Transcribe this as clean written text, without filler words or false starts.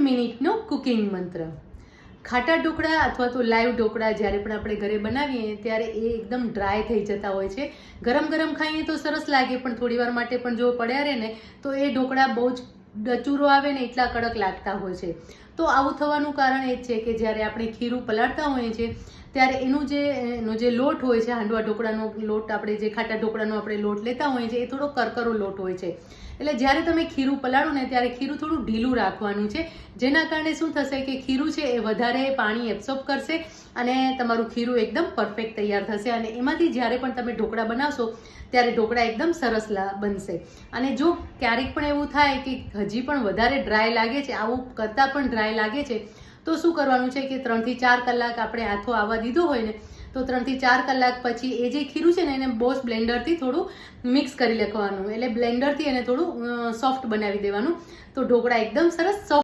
મિનિટનો કુકિંગ મંત્ર. ખાટા ઢોકળા અથવા તો લાઈવ ઢોકળા જ્યારે પણ આપણે ઘરે બનાવીએ ત્યારે એ એકદમ ડ્રાય થઈ જતા હોય છે. ગરમ ગરમ ખાઈએ તો સરસ લાગે, પણ થોડી વાર માટે પણ જો પડ્યા રહે ને તો એ ઢોકળા બહુ જ ડચુરો આવે ને એટલા કડક લાગતા હોય છે. તો આવું થવાનું કારણ એ જ છે કે જ્યારે આપણે ખીરું પલાળતા હોઈએ છીએ ત્યારે એનો જે લોટ હોય છે, હાંડવા ઢોકળાનો લોટ, આપણે જે ખાટા ઢોકળાનો આપણે લોટ લેતા હોઈએ છીએ એ થોડો કરકરો લોટ હોય છે. એટલે જ્યારે તમે ખીરું પલાળો ને ત્યારે ખીરું થોડું ઢીલું રાખવાનું છે, જેના કારણે શું થશે કે ખીરું છે એ વધારે પાણી એબ્સોર્બ કરશે અને તમારું ખીરું એકદમ પરફેક્ટ તૈયાર થશે. અને એમાંથી જ્યારે પણ તમે ઢોકળા બનાવશો ત્યારે ઢોકળા એકદમ સરસ બનશે. અને જો ક્યારેક પણ એવું થાય કે હજી પણ વધારે ડ્રાય લાગે છે, આવું કરતાં પણ ડ્રાય લાગે છે, તો શું કરવાનું છે કે 3 થી 4 કલાક આપણે આથો આવવા દીધો હોય ને તો 3 થી 4 કલાક પછી એ જે ખીરું છે ને એને બોસ બ્લેન્ડરથી થોડું મિક્સ કરી લેવાનું. એટલે બ્લેન્ડરથી એને થોડું સોફ્ટ બનાવી દેવાનું, તો ઢોકળા એકદમ સરસ સોફ્ટ